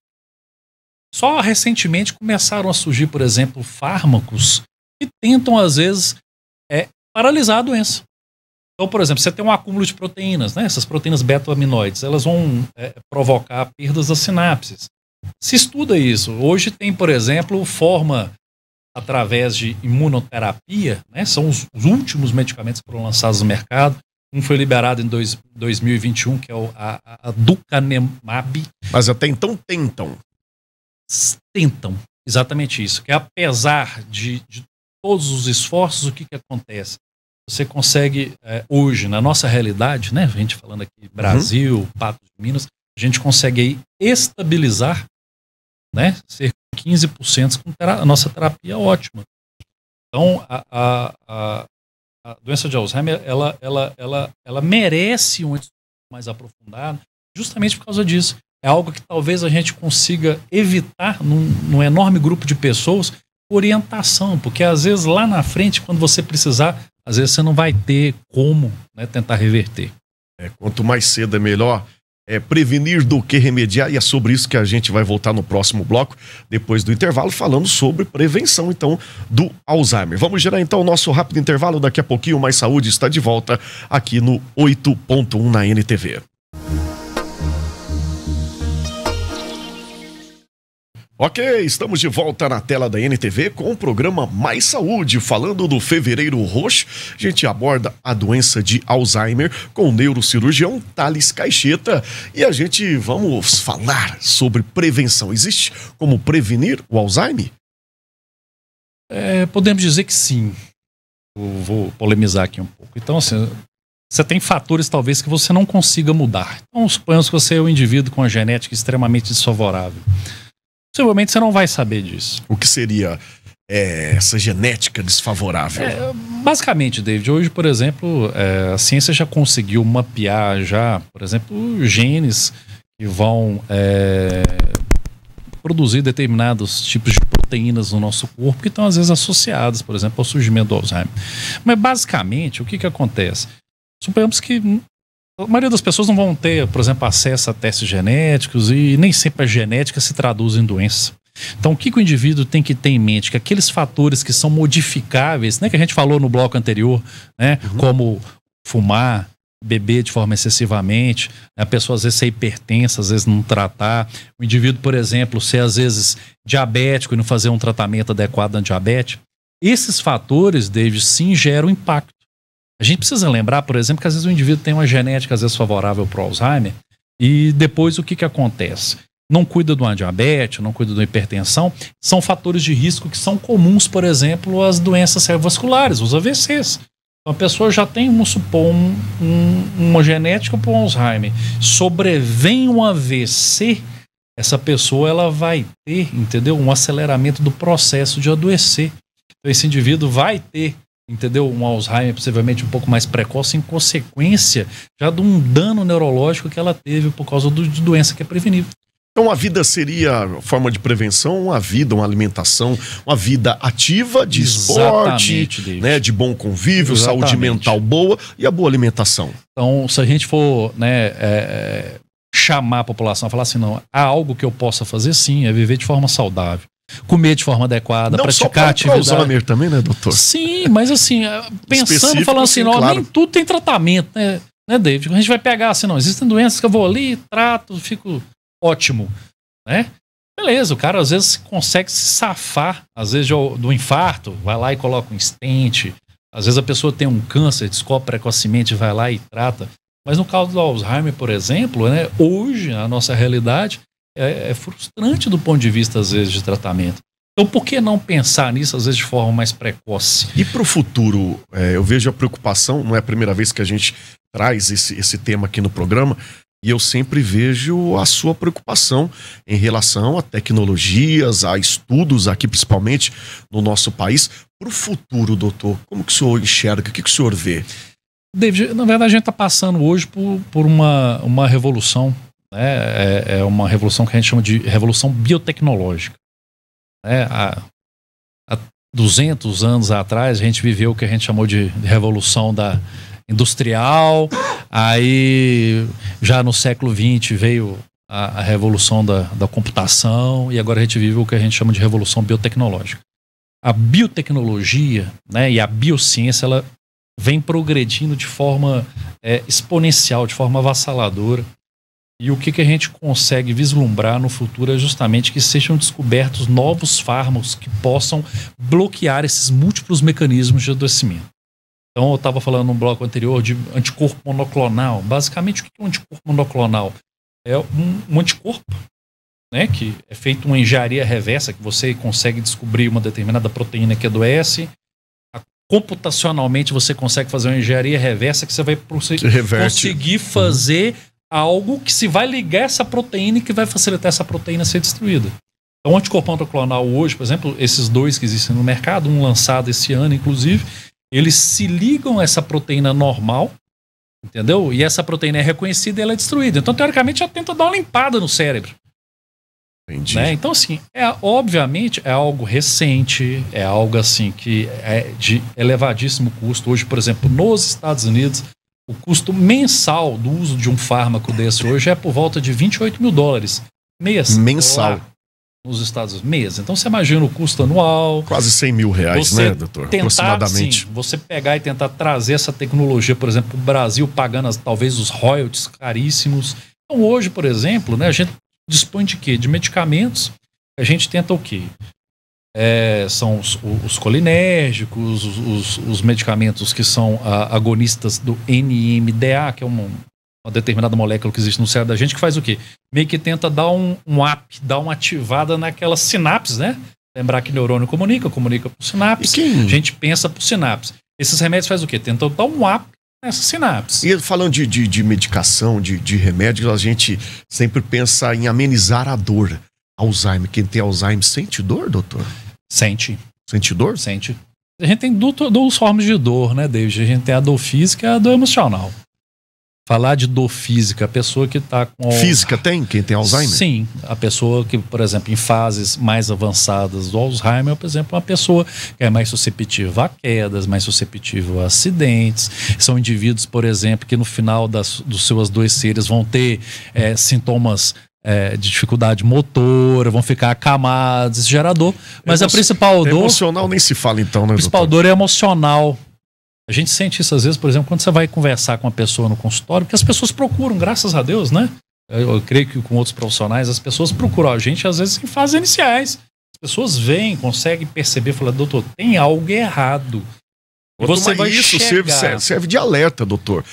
só recentemente começaram a surgir, por exemplo, fármacos que tentam, às vezes, paralisar a doença. Então, por exemplo, você tem um acúmulo de proteínas, né? Essas proteínas beta-aminoides, elas vão provocar perdas das sinapses. Se estuda isso. Hoje tem, por exemplo, forma através de imunoterapia, né? São os últimos medicamentos que foram lançados no mercado. Um foi liberado em 2021, que é a Aducanumab. Mas até então tentam. Tentam, exatamente isso. Que apesar de todos os esforços, o que acontece? Você consegue, hoje, na nossa realidade, né? A gente falando aqui Brasil, Patos de Minas, a gente consegue aí estabilizar, né? Cerca de 15% com a nossa terapia ótima. Então, a doença de Alzheimer, ela merece um estudo mais aprofundado, justamente por causa disso. É algo que talvez a gente consiga evitar num enorme grupo de pessoas, orientação, porque às vezes lá na frente, quando você precisar, às vezes você não vai ter como, né, tentar reverter. Quanto mais cedo é melhor. Prevenir do que remediar, e é sobre isso que a gente vai voltar no próximo bloco, depois do intervalo, falando sobre prevenção, então, do Alzheimer. Vamos gerar, então, o nosso rápido intervalo. Daqui a pouquinho, Mais Saúde está de volta aqui no 8.1 na NTV. Ok, estamos de volta na tela da NTV com o programa Mais Saúde, falando do Fevereiro Roxo. A gente aborda a doença de Alzheimer com o neurocirurgião Thales Caixeta, e a gente vamos falar sobre prevenção. Existe como prevenir o Alzheimer? Podemos dizer que sim. Vou polemizar aqui um pouco. Então, assim, você tem fatores talvez que você não consiga mudar. Então, suponhamos que você é um indivíduo com a genética extremamente desfavorável. Possivelmente você não vai saber disso. O que seria essa genética desfavorável? Basicamente, David, hoje, por exemplo, a ciência já conseguiu mapear por exemplo, genes que vão produzir determinados tipos de proteínas no nosso corpo que estão às vezes associadas, por exemplo, ao surgimento do Alzheimer. Mas basicamente, o que acontece? Suponhamos que a maioria das pessoas não vão ter, por exemplo, acesso a testes genéticos, e nem sempre a genética se traduz em doença. Então, o que o indivíduo tem que ter em mente? Que aqueles fatores que são modificáveis, né, que a gente falou no bloco anterior, né, como fumar, beber de forma excessivamente, a pessoa às vezes ser hipertensa, às vezes não tratar, o indivíduo, por exemplo, ser às vezes diabético e não fazer um tratamento adequado da diabetes. Esses fatores, David, sim geram impacto. A gente precisa lembrar, por exemplo, que às vezes o indivíduo tem uma genética às vezes favorável para o Alzheimer, e depois o que acontece? Não cuida de uma diabetes, não cuida de uma hipertensão, são fatores de risco que são comuns, por exemplo, às doenças cerebrovasculares, os AVCs. Então a pessoa já tem, vamos supor, uma genética para o Alzheimer, sobrevém um AVC, essa pessoa ela vai ter, entendeu, um aceleramento do processo de adoecer. Então esse indivíduo vai ter, entendeu, um Alzheimer possivelmente um pouco mais precoce, em consequência já de um dano neurológico que ela teve por causa de doença que é prevenível. Então a vida seria forma de prevenção, uma alimentação, uma vida ativa, de esporte, né, de bom convívio, saúde mental boa e a boa alimentação. Então, se a gente for, né, chamar a população, falar assim, não, há algo que eu possa fazer, sim, é viver de forma saudável, comer de forma adequada, não praticar atividade. Não só para Alzheimer também, né, doutor? Sim, mas assim, pensando, falando assim, não, claro, nem tudo tem tratamento, né, David? A gente vai pegar assim, não, existem doenças que eu vou ali, trato, fico ótimo, né? Beleza, o cara às vezes consegue se safar, às vezes do infarto, vai lá e coloca um stent, às vezes a pessoa tem um câncer, descobre precocemente, vai lá e trata. Mas no caso do Alzheimer, por exemplo, né, hoje a nossa realidade é frustrante do ponto de vista, às vezes, de tratamento. Então, por que não pensar nisso, às vezes, de forma mais precoce? E para o futuro, eu vejo a preocupação, não é a primeira vez que a gente traz esse tema aqui no programa, e eu sempre vejo a sua preocupação em relação a tecnologias, a estudos aqui, principalmente no nosso país. Para o futuro, doutor, como que o senhor enxerga? O que o senhor vê? David, na verdade a gente está passando hoje por uma revolução, né? É uma revolução que a gente chama de revolução biotecnológica. Há 200 anos atrás a gente viveu o que a gente chamou de revolução industrial, aí já no século XX veio a revolução da computação, e agora a gente vive o que a gente chama de revolução biotecnológica. A biotecnologia, né, e a biociência, ela vem progredindo de forma exponencial, de forma avassaladora. E o que a gente consegue vislumbrar no futuro é justamente que sejam descobertos novos fármacos que possam bloquear esses múltiplos mecanismos de adoecimento. Então, eu estava falando no bloco anterior de anticorpo monoclonal. Basicamente, o que é um anticorpo monoclonal? É um anticorpo, né, que é feito uma engenharia reversa, que você consegue descobrir uma determinada proteína que adoece. Computacionalmente você consegue fazer uma engenharia reversa que você vai conseguir fazer algo que se vai ligar essa proteína e que vai facilitar essa proteína ser destruída. Então, o anticorpo monoclonal hoje, por exemplo, esses dois que existem no mercado, um lançado esse ano, inclusive, eles se ligam a essa proteína normal, entendeu? E essa proteína é reconhecida e ela é destruída. Então, teoricamente, já tenta dar uma limpada no cérebro. Entendi. Né? Então, assim, obviamente é algo recente, é algo assim que é de elevadíssimo custo. Hoje, por exemplo, nos Estados Unidos, o custo mensal do uso de um fármaco desse hoje é por volta de $28 mil mês. Mensal. Nos Estados Unidos, mês. Então, você imagina o custo anual. Quase $100 mil, né, doutor? Aproximadamente. Sim, você pegar e tentar trazer essa tecnologia, por exemplo, para o Brasil, pagando talvez os royalties caríssimos. Então, hoje, por exemplo, né, a gente dispõe de quê? De medicamentos. A gente tenta o quê? São os colinérgicos, os medicamentos que são agonistas do NMDA, que é uma determinada molécula que existe no cérebro da gente, que faz o quê? Meio que tenta dar um up, dar uma ativada naquelas sinapses, né? Lembrar que neurônio comunica por sinapse, a gente pensa por sinapse. Esses remédios fazem o quê? Tentam dar um up nessa sinapse. E falando de medicação, de remédios, a gente sempre pensa em amenizar a dor. Alzheimer, quem tem Alzheimer sente dor, doutor? Sente. Sente dor? Sente. A gente tem duas formas de dor, né, David? A gente tem a dor física e a dor emocional. Falar de dor física, a pessoa que está com... Física tem? Quem tem Alzheimer? Sim. A pessoa que, por exemplo, em fases mais avançadas do Alzheimer, por exemplo, uma pessoa que é mais susceptível a quedas, mais susceptível a acidentes. São indivíduos, por exemplo, que no final dos seus adoeceres vão ter sintomas de dificuldade motora, vão ficar acamados, isso gera dor. Mas a principal dor... Emocional nem se fala então, né, a principal dor é emocional. A gente sente isso às vezes, por exemplo, quando você vai conversar com uma pessoa no consultório, porque as pessoas procuram, graças a Deus, né? Eu creio que com outros profissionais, as pessoas procuram a gente, às vezes, em fases iniciais. As pessoas veem, conseguem perceber, falam, doutor, tem algo errado. Você vai isso serve de alerta, doutor.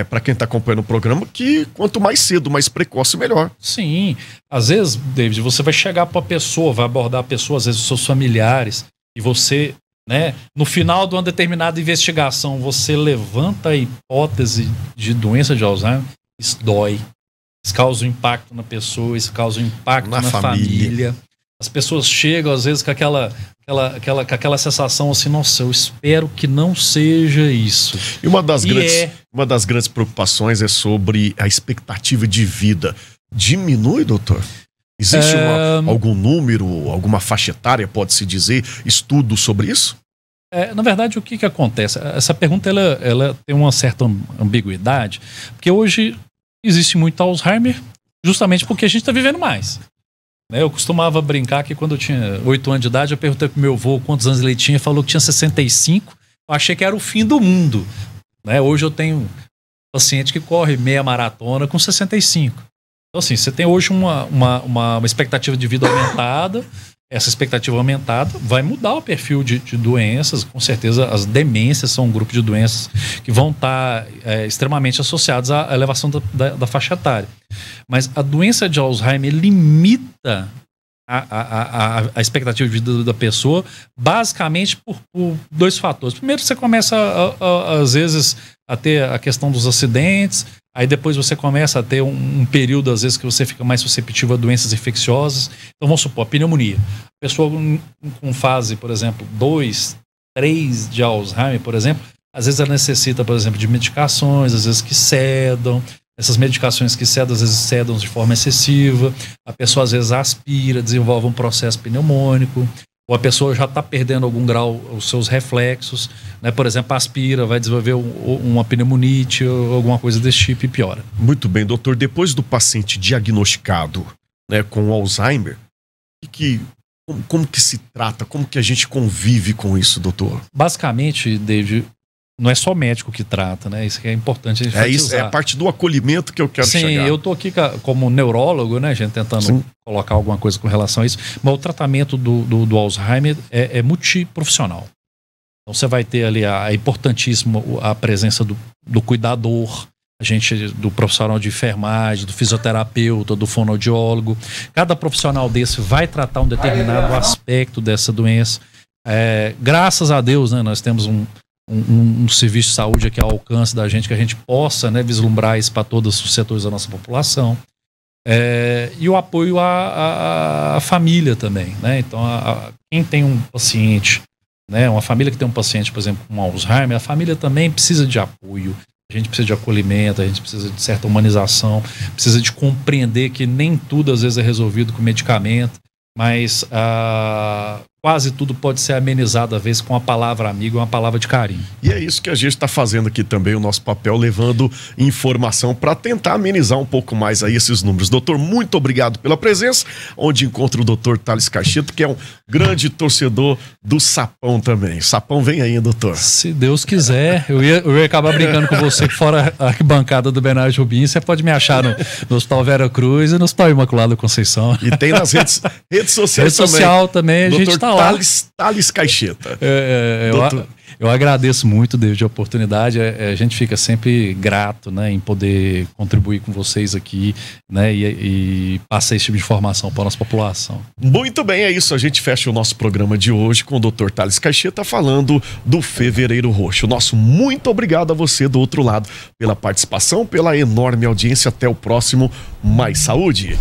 Para quem está acompanhando o programa, que quanto mais cedo, mais precoce, melhor. Sim. Às vezes, David, você vai chegar para a pessoa, vai abordar a pessoa, às vezes os seus familiares, e você... né? No final de uma determinada investigação, você levanta a hipótese de doença de Alzheimer, isso dói. Isso causa um impacto na pessoa, isso causa um impacto na família. As pessoas chegam, às vezes, com aquela sensação assim, nossa, eu espero que não seja isso. E uma das grandes preocupações é sobre a expectativa de vida. Diminui, doutor? Existe algum número, alguma faixa etária, pode-se dizer, estudo sobre isso? Na verdade, o que acontece? Essa pergunta ela tem uma certa ambiguidade, porque hoje existe muito Alzheimer justamente porque a gente está vivendo mais. Eu costumava brincar que quando eu tinha 8 anos de idade, eu perguntei pro meu avô quantos anos ele tinha, falou que tinha 65, eu achei que era o fim do mundo. Hoje eu tenho um paciente que corre meia maratona com 65. Então, assim, você tem hoje uma expectativa de vida aumentada. Essa expectativa aumentada vai mudar o perfil de doenças. Com certeza, as demências são um grupo de doenças que vão estar extremamente associadas à elevação da faixa etária. Mas a doença de Alzheimer limita a expectativa de vida da pessoa basicamente por dois fatores. Primeiro, você começa, às vezes, a ter a questão dos acidentes. Aí depois você começa a ter um período, às vezes, que você fica mais suscetível a doenças infecciosas. Então, vamos supor, a pneumonia. A pessoa com fase, por exemplo, 2, 3 de Alzheimer, por exemplo, Às vezes ela necessita, por exemplo, de medicações, às vezes que cedam. Essas medicações que cedam, às vezes cedam de forma excessiva. A pessoa às vezes aspira, desenvolve um processo pneumônico. Ou a pessoa já está perdendo algum grau os seus reflexos, né? Por exemplo, aspira, vai desenvolver uma pneumonite ou alguma coisa desse tipo e piora. Muito bem, doutor. Depois do paciente diagnosticado, né, com Alzheimer, como que se trata? Como que a gente convive com isso, doutor? Basicamente, David, não é só médico que trata, né? Isso que é importante a gente enfatizar. Isso é a parte do acolhimento que eu quero chegar. Sim, eu tô aqui como neurólogo, né, gente, tentando colocar alguma coisa com relação a isso. Mas o tratamento do Alzheimer é multiprofissional. Então você vai ter ali é importantíssimo a presença do cuidador, do profissional de enfermagem, do fisioterapeuta, do fonoaudiólogo. Cada profissional desse vai tratar um determinado aspecto dessa doença. Graças a Deus, né, nós temos um serviço de saúde aqui ao alcance da gente, que a gente possa, né, vislumbrar isso para todos os setores da nossa população. E o apoio à família também, né? Então, quem tem um paciente, né, uma família que tem um paciente, por exemplo, com Alzheimer, a família também precisa de apoio. A gente precisa de acolhimento, a gente precisa de certa humanização, precisa de compreender que nem tudo às vezes é resolvido com medicamento, mas quase tudo pode ser amenizado, às vezes, com uma palavra amiga, uma palavra de carinho. E é isso que a gente está fazendo aqui também, o nosso papel, levando informação para tentar amenizar um pouco mais aí esses números. Doutor, muito obrigado pela presença, onde encontro o doutor Thales Caixeta, que é um grande torcedor do Sapão também. Sapão vem aí, doutor. Se Deus quiser, eu ia acabar brincando com você que fora a arquibancada do Bernardo Rubim, você pode me achar no Hospital Vera Cruz e no Hospital Imaculado Conceição. E tem nas redes sociais rede social também, a gente tá lá. Thales Caixeta. Eu agradeço muito, David, a oportunidade. A gente fica sempre grato, né, em poder contribuir com vocês aqui, né, e passar esse tipo de informação para a nossa população. Muito bem, é isso. A gente fecha o nosso programa de hoje com o Dr. Thales Caixeta falando do Fevereiro Roxo. Nosso muito obrigado a você do outro lado pela participação, pela enorme audiência. Até o próximo Mais Saúde.